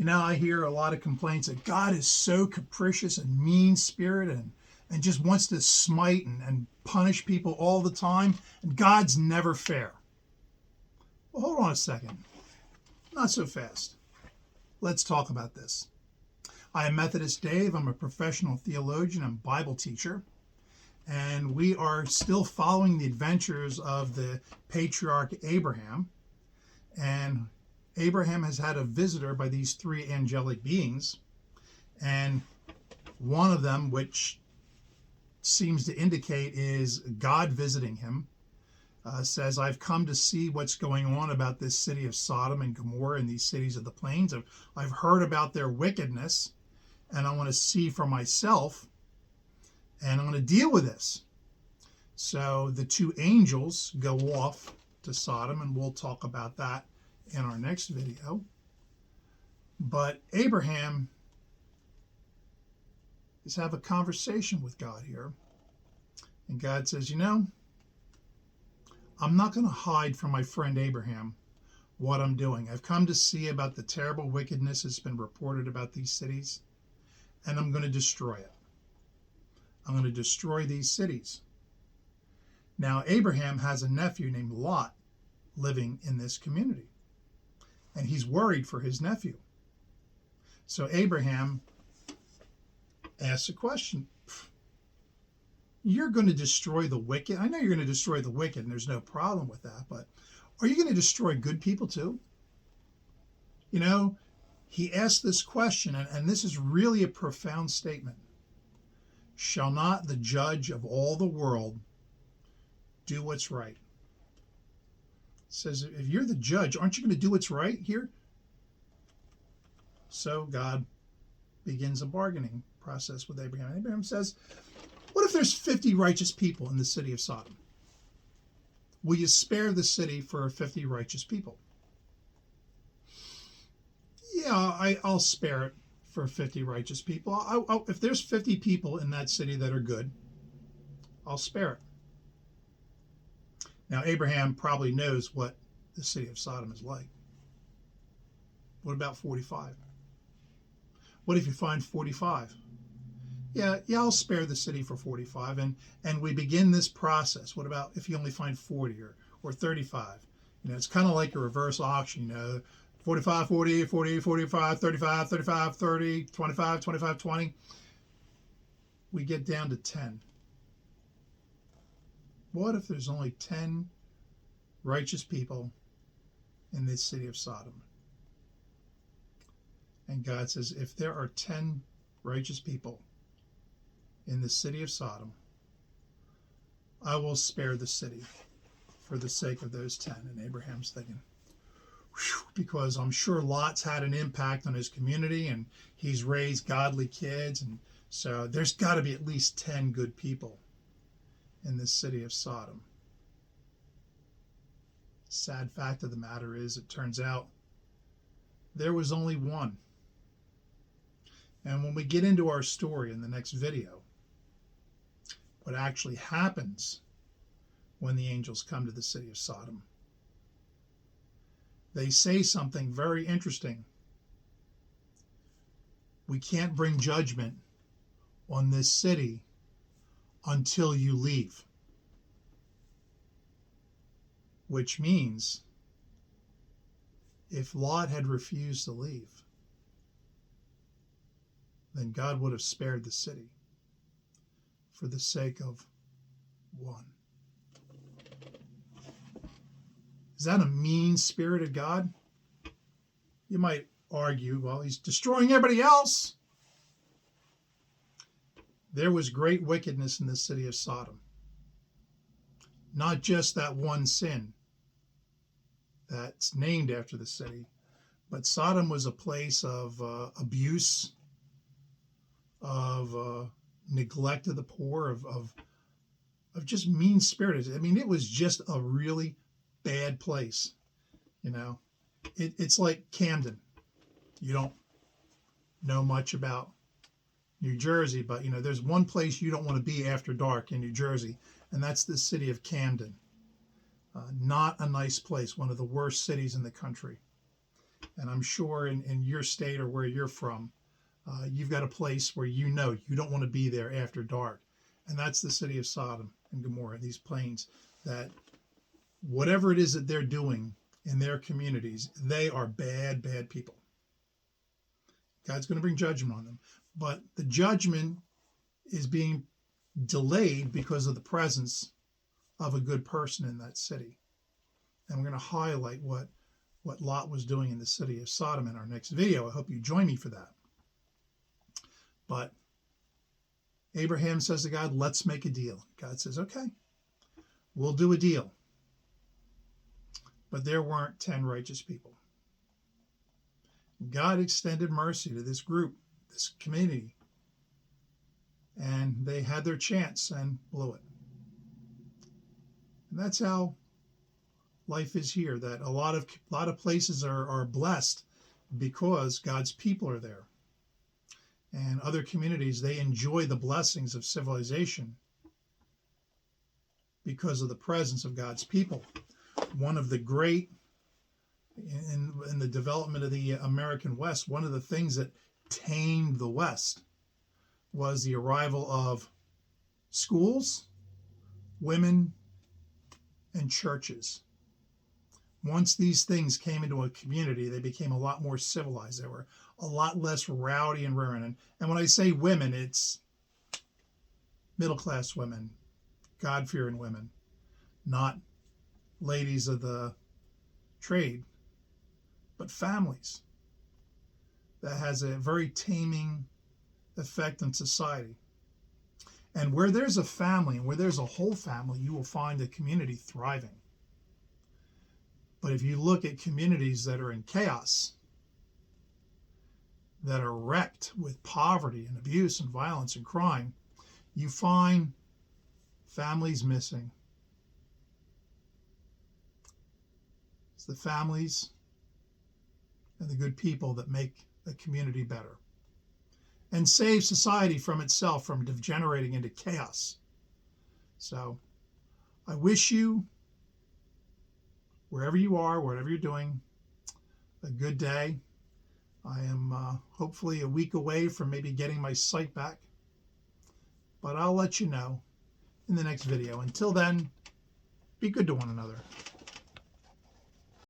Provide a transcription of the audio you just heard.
I hear a lot of complaints that God is so capricious and mean-spirited and just wants to smite and punish people all the time, and God's never fair. Well, hold on a second. Not so fast. Let's talk about this. I am Methodist Dave. I'm a professional theologian and Bible teacher, and we are still following the adventures of the patriarch Abraham. And Abraham has had a visitor by these three angelic beings, and one of them, which seems to indicate is God visiting him, says, I've come to see what's going on about this city of Sodom and Gomorrah and these cities of the plains. I've heard about their wickedness, and I want to see for myself, and I'm going to deal with this. So the two angels go off to Sodom, and we'll talk about that in our next video. But Abraham is having a conversation with God here. And God says, I'm not going to hide from my friend Abraham what I'm doing. I've come to see about the terrible wickedness that's been reported about these cities, and I'm going to destroy it. I'm going to destroy these cities. Now, Abraham has a nephew named Lot living in this community, and he's worried for his nephew. So Abraham asks a question. You're going to destroy the wicked. I know you're going to destroy the wicked, and there's no problem with that, but are you going to destroy good people too? He asked this question, and this is really a profound statement. Shall not the judge of all the world do what's right? It says, if you're the judge, aren't you going to do what's right here? So God begins a bargaining process with Abraham. Abraham says, what if there's 50 righteous people in the city of Sodom? Will you spare the city for 50 righteous people? Yeah, I'll spare it for 50 righteous people. If there's 50 people in that city that are good, I'll spare it. Now, Abraham probably knows what the city of Sodom is like. What about 45? What if you find 45? Yeah, I'll spare the city for 45, and we begin this process. What about if you only find 40 or 35? It's kind of like a reverse auction, 45, 40, 40, 45, 35, 35, 30, 25, 25, 20. We get down to 10. What if there's only 10 righteous people in this city of Sodom? And God says, if there are 10 righteous people in the city of Sodom, I will spare the city for the sake of those 10. And Abraham's thinking, because I'm sure Lot's had an impact on his community, and he's raised godly kids, and so there's got to be at least 10 good people in this city of Sodom. Sad fact of the matter is, it turns out there was only one. And when we get into our story in the next video, what actually happens when the angels come to the city of Sodom, they say something very interesting. We can't bring judgment on this city until you leave. Which means if Lot had refused to leave, then God would have spared the city for the sake of one. Is that a mean-spirited God? You might argue, well, he's destroying everybody else. There was great wickedness in the city of Sodom. Not just that one sin that's named after the city, but Sodom was a place of abuse, of neglect of the poor, of just mean-spirited. I mean, it was just a really bad place. It's like Camden. You don't know much about New Jersey, but there's one place you don't want to be after dark in New Jersey, and that's the city of Camden. Not a nice place, one of the worst cities in the country. And I'm sure in your state or where you're from, you've got a place where you know you don't want to be there after dark. And that's the city of Sodom and Gomorrah, these plains, that whatever it is that they're doing in their communities, they are bad, bad people. God's going to bring judgment on them. But the judgment is being delayed because of the presence of a good person in that city. And we're going to highlight what Lot was doing in the city of Sodom in our next video. I hope you join me for that. But Abraham says to God, let's make a deal. God says, okay, we'll do a deal. But there weren't 10 righteous people. God extended mercy to this group, this community, and they had their chance and blew it. And that's how life is here, that a lot of places are blessed because God's people are there. And other communities, they enjoy the blessings of civilization because of the presence of God's people. One of the great, in the development of the American West, one of the things that tamed the West was the arrival of schools, women, and churches. Once these things came into a community, they became a lot more civilized. They were a lot less rowdy and raring. And when I say women, it's middle-class women, God-fearing women, not ladies of the trade, but families. That has a very taming effect on society. And where there's a family, and where there's a whole family, you will find a community thriving. But if you look at communities that are in chaos, that are wrecked with poverty and abuse and violence and crime, you find families missing. It's the families and the good people that make a community better and save society from itself, from degenerating into chaos. So I wish you, wherever you are, whatever you're doing, a good day. I am hopefully a week away from maybe getting my sight back, but I'll let you know in the next video. Until then, be good to one another.